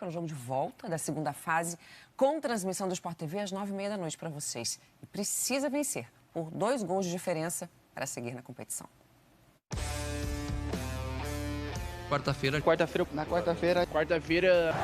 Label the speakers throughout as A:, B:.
A: para o jogo de volta da segunda fase, com transmissão do Sport TV às 9h30 da noite para vocês. E precisa vencer por 2 gols de diferença para seguir na competição.
B: Quarta-feira.
C: Na quarta-feira.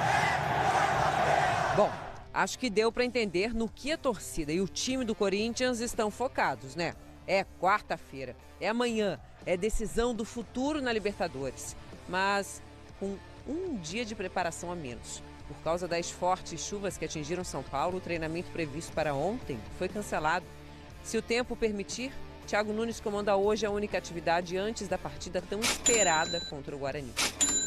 D: Bom, acho que deu para entender no que a torcida e o time do Corinthians estão focados, né? É quarta-feira, é amanhã, é decisão do futuro na Libertadores. Mas com um dia de preparação a menos. Por causa das fortes chuvas que atingiram São Paulo, o treinamento previsto para ontem foi cancelado. Se o tempo permitir, Thiago Nunes comanda hoje a única atividade antes da partida tão esperada contra o Guarani.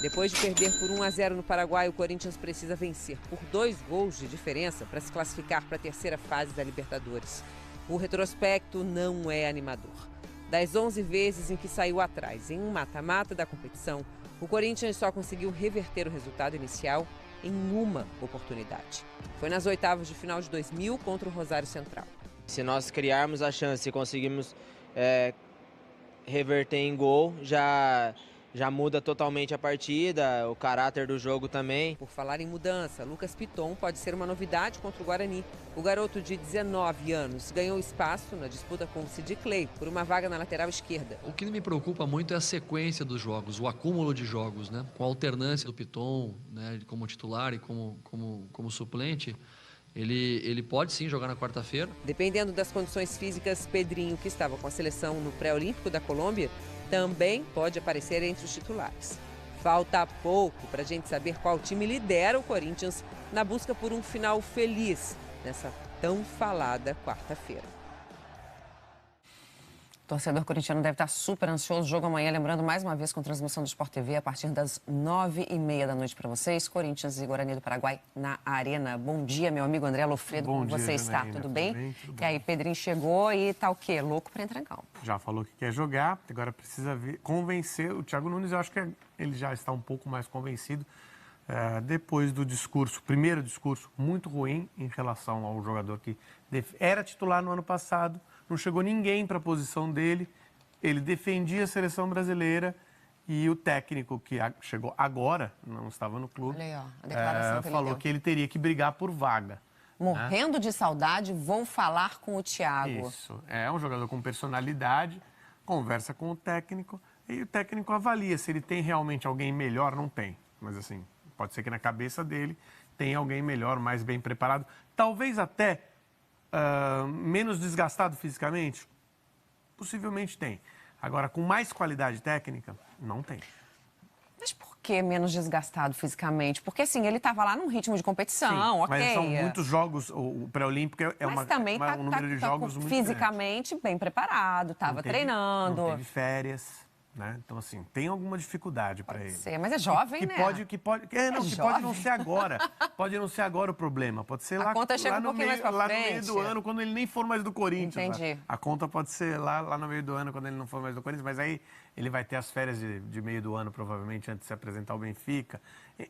D: Depois de perder por 1-0 no Paraguai, o Corinthians precisa vencer por 2 gols de diferença para se classificar para a terceira fase da Libertadores. O retrospecto não é animador. Das 11 vezes em que saiu atrás em um mata-mata da competição, o Corinthians só conseguiu reverter o resultado inicial em uma oportunidade. Foi nas oitavas de final de 2000 contra o Rosário Central.
E: Se nós criarmos a chance e conseguirmos reverter em gol, já muda totalmente a partida, o caráter do jogo também.
D: Por falar em mudança, Lucas Piton pode ser uma novidade contra o Guarani. O garoto de 19 anos ganhou espaço na disputa com o Sid Clay por uma vaga na lateral esquerda.
B: O que me preocupa muito é a sequência dos jogos, o acúmulo de jogos, né? Com a alternância do Piton, né, como titular e como suplente. Ele pode sim jogar na quarta-feira.
D: Dependendo das condições físicas, Pedrinho, que estava com a seleção no pré-olímpico da Colômbia, também pode aparecer entre os titulares. Falta pouco para a gente saber qual time lidera o Corinthians na busca por um final feliz nessa tão falada quarta-feira.
A: O torcedor corintiano deve estar super ansioso. O jogo amanhã, lembrando mais uma vez com transmissão do Sport TV a partir das 9h30 da noite para vocês. Corinthians e Guarani do Paraguai na Arena. Bom dia, meu amigo André Lofredo.
F: Bom
A: Como
F: dia,
A: você está?
F: Janaína.
A: Tudo bem?
F: Tudo
A: E
F: bem.
A: aí, Pedrinho chegou e tá o quê? Louco para entrar em campo.
F: Já falou que quer jogar, agora precisa convencer o Thiago Nunes. Eu acho que ele já está um pouco mais convencido depois do primeiro discurso muito ruim em relação ao jogador que era titular no ano passado, não chegou ninguém para a posição dele, ele defendia a seleção brasileira e o técnico que chegou agora, não estava no clube,
A: Olha aí, ó, a declaração que ele
F: falou
A: deu.
F: que ele teria que brigar por vaga.
A: Morrendo de saudade, vou falar com o Thiago.
F: Isso, é um jogador com personalidade, conversa com o técnico e o técnico avalia se ele tem realmente alguém melhor, não tem, mas assim, pode ser que na cabeça dele tenha alguém melhor, mais bem preparado, talvez até menos desgastado fisicamente, possivelmente tem. Agora, com mais qualidade técnica, não tem.
A: Mas por que menos desgastado fisicamente? Porque, assim, ele estava lá num ritmo de competição,
F: Sim,
A: ok.
F: mas são muitos jogos, o pré-olímpico
A: Mas também
F: um número de jogos muito grande.
A: fisicamente bem preparado, estava treinando.
F: Não teve férias, né? Então, assim, tem alguma dificuldade para ele.
A: Sei, mas é jovem, né?
F: Que pode não ser agora. Pode não ser agora o problema. Pode ser lá,
A: conta chega
F: lá,
A: um
F: no,
A: pouquinho
F: meio,
A: mais pra
F: lá no
A: frente.
F: meio do ano, quando ele nem for mais do Corinthians.
A: Entendi.
F: A conta pode ser lá no meio do ano, quando ele não for mais do Corinthians. Mas aí ele vai ter as férias de meio do ano, provavelmente, antes de se apresentar ao Benfica.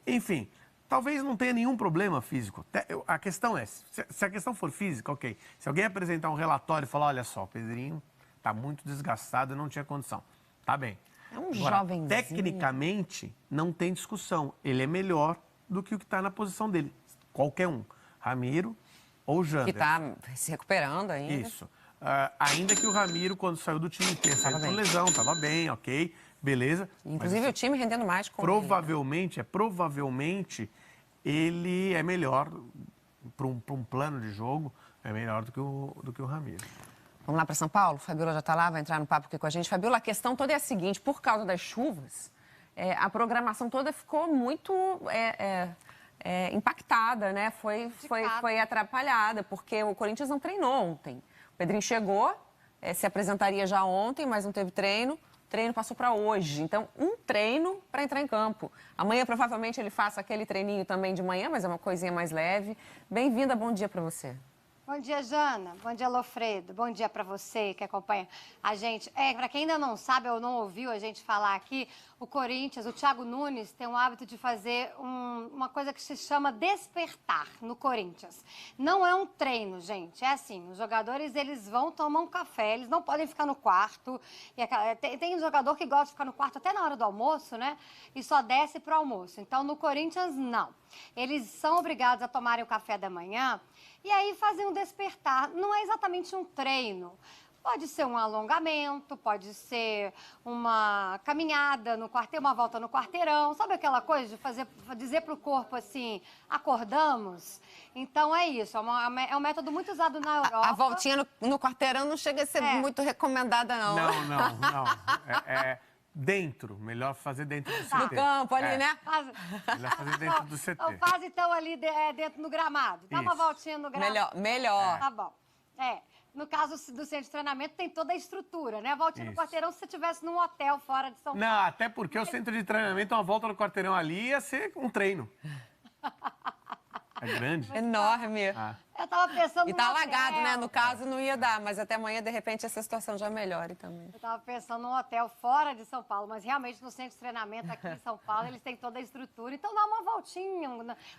F: Enfim, talvez não tenha nenhum problema físico. A questão é, se a questão for física, ok. Se alguém apresentar um relatório e falar, olha só, o Pedrinho está muito desgastado e não tinha condição. Tá bem.
A: É um
F: Agora,
A: jovenzinho.
F: tecnicamente, não tem discussão. Ele é melhor do que o que está na posição dele. Qualquer um. Ramiro ou Jander.
A: Que está se recuperando ainda.
F: Isso. Ainda que o Ramiro, quando saiu do time, tenha saído por lesão, estava bem, ok, beleza.
A: Inclusive
F: Mas,
A: o time rendendo mais com
F: provavelmente ele é melhor para um plano de jogo, é melhor do que o Ramiro.
A: Vamos lá para São Paulo? Fabiola já está lá, vai entrar no papo aqui com a gente. Fabiola, a questão toda é a seguinte, por causa das chuvas, a programação toda ficou muito impactada, né? Foi atrapalhada, porque o Corinthians não treinou ontem. O Pedrinho chegou, se apresentaria já ontem, mas não teve treino. O treino passou para hoje. Então, um treino para entrar em campo. Amanhã, provavelmente, ele faça aquele treininho também de manhã, mas é uma coisinha mais leve. Bem-vinda, bom dia para você.
G: Bom dia, Jana. Bom dia, Lofredo. Bom dia para você que acompanha a gente. Para quem ainda não sabe ou não ouviu a gente falar aqui, o Corinthians, o Thiago Nunes, tem o hábito de fazer uma coisa que se chama despertar no Corinthians. Não é um treino, gente. É assim, os jogadores, eles vão tomar um café, eles não podem ficar no quarto. Tem um jogador que gosta de ficar no quarto até na hora do almoço, né? E só desce pro almoço. Então, no Corinthians, não. Eles são obrigados a tomarem o café da manhã e aí fazem um despertar. Não é exatamente um treino. Pode ser um alongamento, pode ser uma caminhada no quarteirão, uma volta no quarteirão. Sabe aquela coisa de dizer para o corpo assim, acordamos? Então é isso, é um método muito usado na Europa.
A: A voltinha no quarteirão não chega a ser muito recomendada, não.
F: Não. Dentro, melhor fazer dentro do CT.
A: No campo ali, né?
F: Melhor fazer dentro do CT.
G: Então faz então ali dentro do gramado. Dá uma voltinha no gramado.
A: Melhor.
G: Tá bom. No caso do centro de treinamento, tem toda a estrutura, né? A voltinha no quarteirão, se você estivesse num hotel fora de São Paulo.
F: Não, até porque o centro de treinamento, uma volta no quarteirão ali, ia ser um treino. É grande.
A: Enorme.
G: Eu tava pensando
A: E tá alagado, né? No caso, não ia dar, mas até amanhã, de repente, essa situação já melhore também.
G: Eu tava pensando num hotel fora de São Paulo, mas realmente no centro de treinamento aqui em São Paulo, eles têm toda a estrutura, então dá uma voltinha.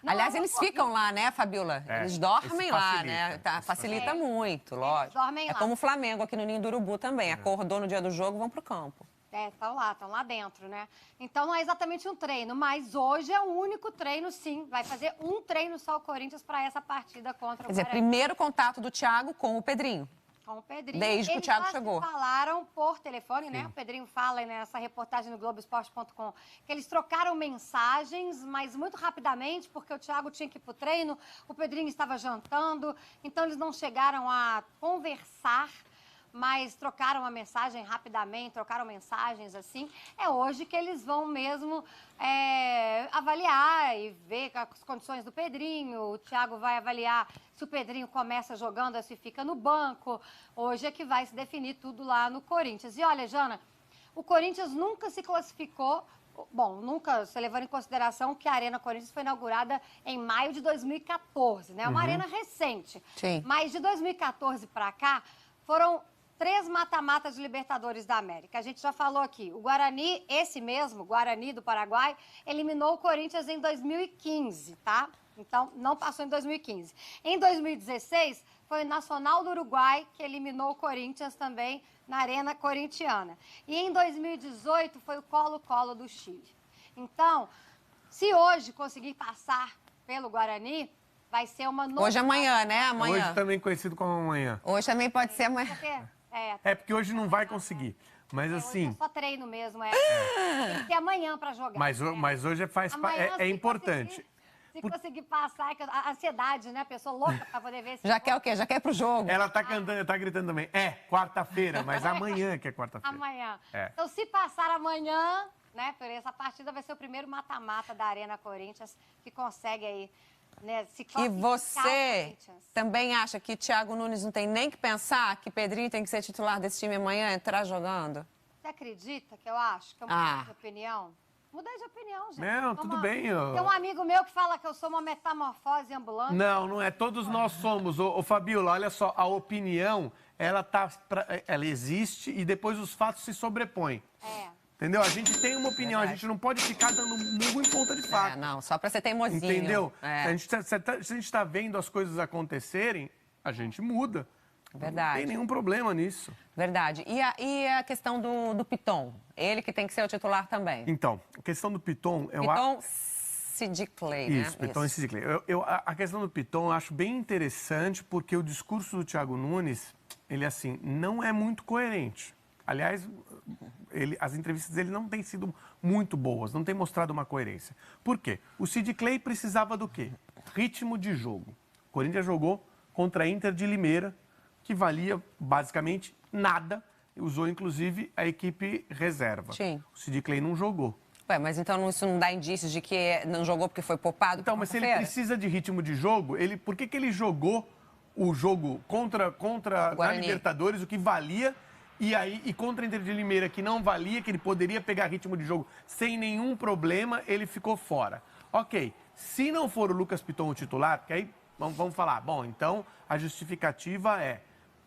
A: Aliás, eles ficam lá, né, Fabiola? Eles dormem lá, né? Facilita muito, lógico.
G: Dormem lá.
A: É como o Flamengo aqui no Ninho do Urubu também. Acordou no dia do jogo, vão pro campo.
G: Estão lá dentro, né? Então não é exatamente um treino, mas hoje é o único treino, sim. Vai fazer um treino só o Corinthians para essa partida contra o Guarani.
A: Quer dizer, primeiro contato do Thiago com o Pedrinho.
G: Com o Pedrinho.
A: Desde que o Thiago chegou.
G: Eles falaram por telefone, né? O Pedrinho fala nessa reportagem no Globoesporte.com que eles trocaram mensagens, mas muito rapidamente, porque o Thiago tinha que ir pro treino, o Pedrinho estava jantando, então eles não chegaram a conversar, mas trocaram uma mensagem rapidamente, trocaram mensagens assim. É hoje que eles vão mesmo avaliar e ver as condições do Pedrinho. O Thiago vai avaliar se o Pedrinho começa jogando ou se fica no banco. Hoje é que vai se definir tudo lá no Corinthians. E olha, Jana, o Corinthians nunca se classificou. Bom, nunca, se levando em consideração que a Arena Corinthians foi inaugurada em maio de 2014, né? Uma arena recente.
A: Sim.
G: Mas de 2014 para cá, foram 3 mata-matas de Libertadores da América. A gente já falou aqui. O Guarani, esse mesmo, Guarani do Paraguai, eliminou o Corinthians em 2015, tá? Então, não passou em 2015. Em 2016, foi o Nacional do Uruguai que eliminou o Corinthians também na Arena Corintiana. E em 2018, foi o Colo-Colo do Chile. Então, se hoje conseguir passar pelo Guarani, vai ser uma novidade.
A: Hoje é amanhã, né? Amanhã.
F: Hoje também conhecido como amanhã.
A: Hoje também pode ser amanhã.
F: Porque hoje não vai conseguir. Mas assim...
G: Hoje é só treino mesmo. Tem que ter amanhã para jogar.
F: Mas hoje é importante.
G: Se conseguir passar, a ansiedade, né? A pessoa louca para poder ver esse
A: Já quer o quê? Já quer ir pro jogo?
F: Ela tá cantando, tá gritando também. Quarta-feira, mas amanhã que é quarta-feira.
G: Amanhã. Então, se passar amanhã, né, por essa partida, vai ser o primeiro mata-mata da Arena Corinthians que consegue aí, né, se
A: E
G: classificar
A: você também acha que Thiago Nunes não tem nem que pensar que Pedrinho tem que ser titular desse time amanhã, entrar jogando?
G: Você acredita que eu acho que eu mudei de opinião? Mudei de opinião, gente.
F: Não, tudo bem.
G: Tem um amigo meu que fala que eu sou uma metamorfose ambulante.
F: Não é. Todos nós somos. Ô Fabiola, olha só, a opinião, ela existe e depois os fatos se sobrepõem. Entendeu? A gente tem uma opinião, a gente não pode ficar dando murro em ponta de faca.
A: Não, só pra ser teimosinho.
F: Entendeu? Se a gente tá vendo as coisas acontecerem, a gente muda.
A: Verdade.
F: Não tem nenhum problema nisso.
A: Verdade. E a questão do Piton? Ele que tem que ser o titular também.
F: Então, a questão do Piton...
A: Piton Sid Clay, né?
F: Isso, Piton e Sid Clay. A questão do Piton eu acho bem interessante porque o discurso do Thiago Nunes, ele assim, não é muito coerente. Aliás, as entrevistas dele não têm sido muito boas, não têm mostrado uma coerência. Por quê? O Sid Clay precisava do quê? Ritmo de jogo. O Corinthians jogou contra a Inter de Limeira, que valia basicamente nada. Usou, inclusive, a equipe reserva.
A: Sim.
F: O Sid Clay não jogou.
A: Mas então isso não dá indícios de que não jogou porque foi poupado?
F: Então, mas se ele precisa de ritmo de jogo, por que ele jogou o jogo contra a Libertadores, o que valia, e contra a Inter de Limeira, que não valia, que ele poderia pegar ritmo de jogo sem nenhum problema, ele ficou fora. Ok, se não for o Lucas Piton o titular, porque aí vamos falar, bom, então a justificativa é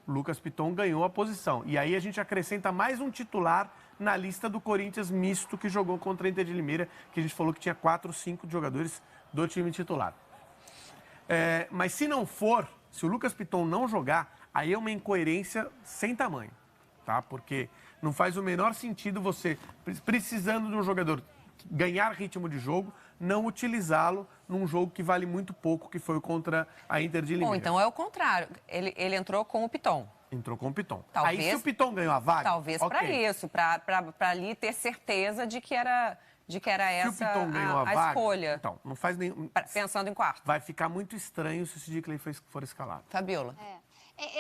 F: Lucas Piton ganhou a posição. E aí a gente acrescenta mais um titular na lista do Corinthians misto que jogou contra a Inter de Limeira, que a gente falou que tinha 4 ou 5 jogadores do time titular. Mas se não for, se o Lucas Piton não jogar, aí é uma incoerência sem tamanho, tá? Porque não faz o menor sentido você, precisando de um jogador ganhar ritmo de jogo, não utilizá-lo num jogo que vale muito pouco, que foi contra a Inter de Limeira.
A: Bom, então é o contrário. Ele entrou com o Piton.
F: Entrou com o Piton.
A: Talvez,
F: aí se o Piton ganhou a vaga...
A: Talvez para isso, para ali ter certeza de que era essa
F: se o Piton ganhou a vaga,
A: escolha.
F: Então, não faz nenhum...
A: Pensando em quarto.
F: Vai ficar muito estranho se o Sid Clay for escalado.
A: Fabiola.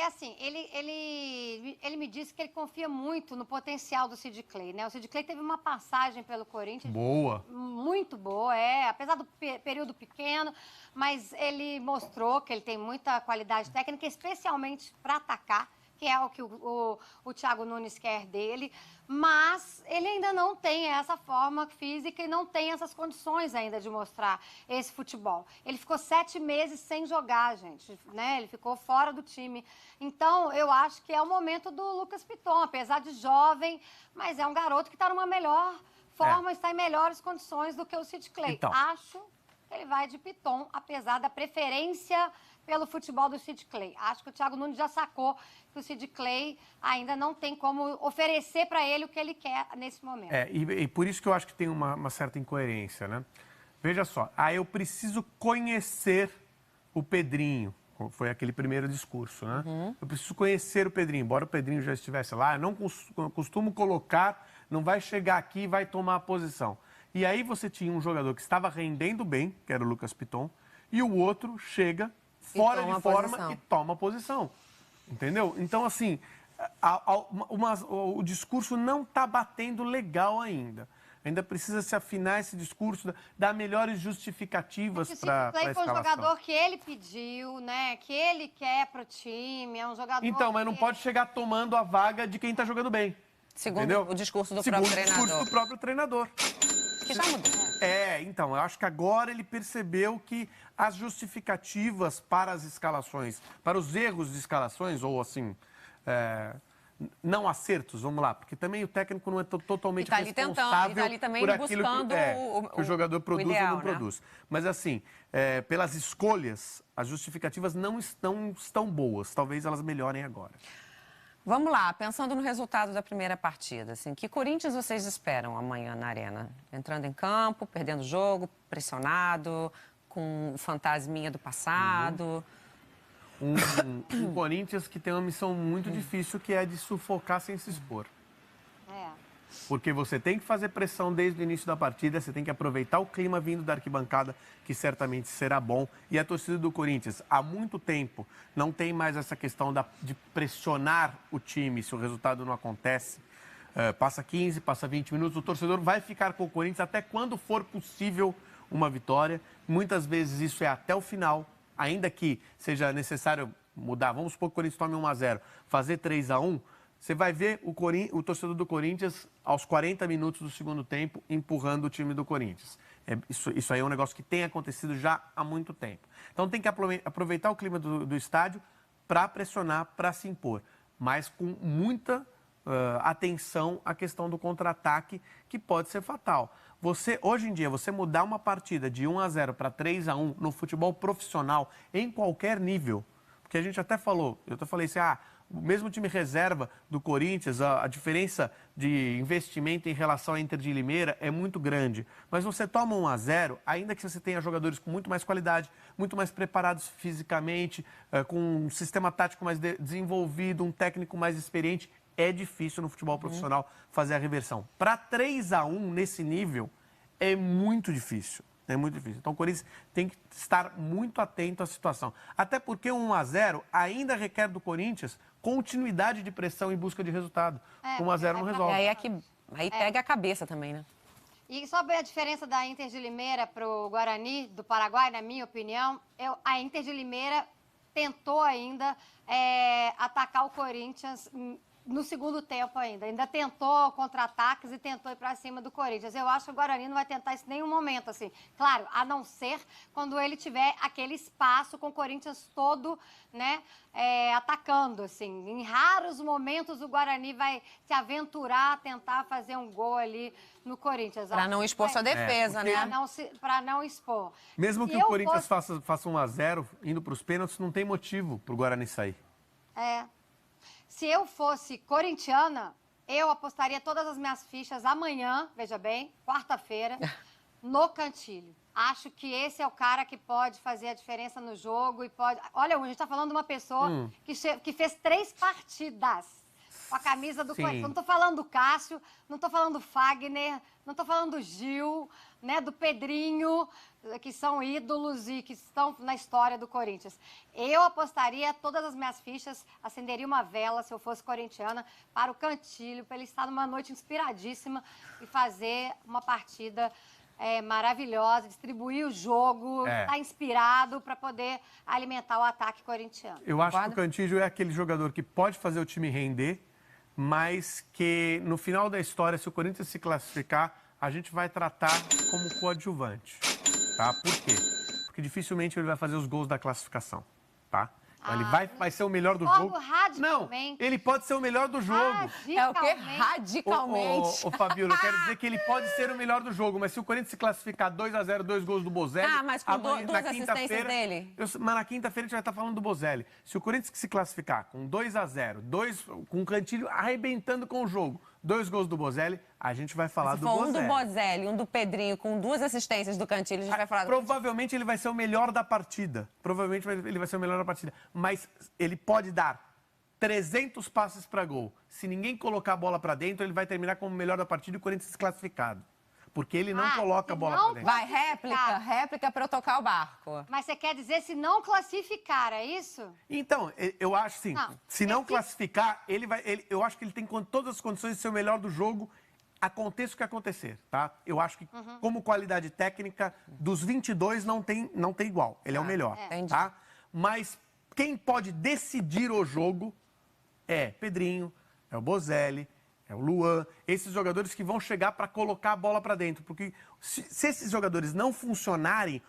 G: Assim, ele me disse que ele confia muito no potencial do Sid Clay, né? O Sid Clay teve uma passagem pelo Corinthians...
F: Boa.
G: Muito boa, apesar do período pequeno, mas ele mostrou que ele tem muita qualidade técnica, especialmente para atacar, que é o que o Thiago Nunes quer dele, mas ele ainda não tem essa forma física e não tem essas condições ainda de mostrar esse futebol. Ele ficou 7 meses sem jogar, gente, né? Ele ficou fora do time. Então, eu acho que é o momento do Lucas Piton, apesar de jovem, mas é um garoto que está numa melhor forma, está em melhores condições do que o Sid Clay.
F: Então.
G: Acho que ele vai de Piton, apesar da preferência pelo futebol do Sid Clay. Acho que o Thiago Nunes já sacou que o Sid Clay ainda não tem como oferecer para ele o que ele quer nesse momento.
F: E por isso que eu acho que tem uma certa incoerência, né? Veja só, eu preciso conhecer o Pedrinho. Foi aquele primeiro discurso, né? Eu preciso conhecer o Pedrinho, embora o Pedrinho já estivesse lá, eu não costumo colocar, não vai chegar aqui e vai tomar a posição. E aí você tinha um jogador que estava rendendo bem, que era o Lucas Piton, e o outro chega fora de forma e toma posição. Entendeu? Então, assim, o discurso não está batendo legal ainda. Ainda precisa se afinar esse discurso, dar melhores justificativas para a escalação.
G: O Sid Clay foi um jogador que ele pediu, né? Que ele quer pro time, é um jogador...
F: Então, mas não pode chegar tomando a vaga de quem está jogando bem.
A: Segundo
F: entendeu?
A: o discurso do próprio treinador.
F: Segundo o discurso do próprio treinador.
A: Que já mudou.
F: Então, eu acho que agora ele percebeu que as justificativas para as escalações, para os erros de escalações, ou assim, não acertos, vamos lá, porque também o técnico não é totalmente responsável por aquilo que o jogador produz ou não produz. Mas assim, pelas escolhas, as justificativas não estão boas, talvez elas melhorem agora.
A: Vamos lá, pensando no resultado da primeira partida, assim, que Corinthians vocês esperam amanhã na Arena? Entrando em campo, perdendo o jogo, pressionado, com o fantasminha do passado?
F: Um Corinthians que tem uma missão muito difícil, que é de sufocar sem se expor. Porque você tem que fazer pressão desde o início da partida, você tem que aproveitar o clima vindo da arquibancada, que certamente será bom. E a torcida do Corinthians, há muito tempo, não tem mais essa questão de pressionar o time se o resultado não acontece. Passa 15, passa 20 minutos, o torcedor vai ficar com o Corinthians até quando for possível uma vitória. Muitas vezes isso é até o final, ainda que seja necessário mudar. Vamos supor que o Corinthians tome 1-0, fazer 3-1. Você vai ver o torcedor do Corinthians, aos 40 minutos do segundo tempo, empurrando o time do Corinthians. Isso aí é um negócio que tem acontecido já há muito tempo. Então tem que aproveitar o clima do estádio para pressionar, para se impor. Mas com muita atenção à questão do contra-ataque, que pode ser fatal. Hoje em dia, você mudar uma partida de 1-0 para 3-1 no futebol profissional, em qualquer nível, porque a gente até falou, eu até falei assim, o mesmo time reserva do Corinthians, a diferença de investimento em relação à Inter de Limeira é muito grande. Mas você toma 1-0, ainda que você tenha jogadores com muito mais qualidade, muito mais preparados fisicamente, com um sistema tático mais desenvolvido, um técnico mais experiente, é difícil no futebol profissional fazer a reversão. Para 3-1 nesse nível, é muito difícil. É muito difícil. Então o Corinthians tem que estar muito atento à situação. Até porque 1-0 ainda requer do Corinthians continuidade de pressão em busca de resultado. 1-0 não resolve.
A: Aí pega a cabeça também, né?
G: E sobre a diferença da Inter de Limeira para o Guarani do Paraguai, na minha opinião, a Inter de Limeira tentou ainda atacar o Corinthians no segundo tempo ainda tentou contra-ataques e tentou ir para cima do Corinthians. Eu acho que o Guarani não vai tentar isso em nenhum momento, assim. Claro, a não ser quando ele tiver aquele espaço com o Corinthians todo, né, atacando, assim. Em raros momentos o Guarani vai se aventurar a tentar fazer um gol ali no Corinthians.
A: Para não expor sua defesa, né?
G: Para não expor.
F: Mesmo que o Corinthians faça 1-0, indo para os pênaltis, não tem motivo para o Guarani sair.
G: Se eu fosse corintiana, eu apostaria todas as minhas fichas amanhã, veja bem, quarta-feira, no Cantillo. Acho que esse é o cara que pode fazer a diferença no jogo e pode... Olha, a gente está falando de uma pessoa que fez 3 partidas com a camisa do Corinthians. Eu não estou falando do Cássio, não estou falando do Fagner, não estou falando do Gil, né, do Pedrinho, que são ídolos e que estão na história do Corinthians. Eu apostaria todas as minhas fichas, acenderia uma vela, se eu fosse corintiana, para o Cantillo, para ele estar numa noite inspiradíssima e fazer uma partida maravilhosa, distribuir o jogo, estar inspirado para poder alimentar o ataque corintiano.
F: Eu acho que o Cantillo é aquele jogador que pode fazer o time render, mas que no final da história, se o Corinthians se classificar, a gente vai tratar como coadjuvante, tá? Por quê? Porque dificilmente ele vai fazer os gols da classificação, tá? Ele vai ser o melhor do jogo. Não, ele pode ser o melhor do jogo.
A: É o quê? Radicalmente.
F: Ô, Fabíola, eu quero dizer que ele pode ser o melhor do jogo, mas se o Corinthians se classificar 2-0, 2 gols do Bozelli...
A: mas com duas assistências dele.
F: Mas na quinta-feira a gente vai estar falando do Bozelli. Se o Corinthians se classificar com 2-0, com o Cantillo arrebentando com o jogo, 2 gols do Bozelli, a gente vai falar do Bozelli.
A: Um do Bozelli, um do Pedrinho, com 2 assistências do Cantillo, a gente vai falar...
F: Provavelmente ele vai ser o melhor da partida. Provavelmente ele vai ser o melhor da partida. Mas ele pode dar 300 passes para gol. Se ninguém colocar a bola para dentro, ele vai terminar como o melhor da partida e o Corinthians desclassificado. Porque ele não coloca a bola para dentro.
A: Vai, réplica para eu tocar o barco.
G: Mas você quer dizer se não classificar, é isso?
F: Então, eu acho sim. Se não classificar, eu acho que ele tem todas as condições de ser o melhor do jogo, aconteça o que acontecer, tá? Eu acho que, como qualidade técnica, dos 22 não tem igual. Ele é o melhor, tá? Mas quem pode decidir o jogo é Pedrinho, é o Bozelli, é o Luan, esses jogadores que vão chegar para colocar a bola para dentro. Porque se esses jogadores não funcionarem,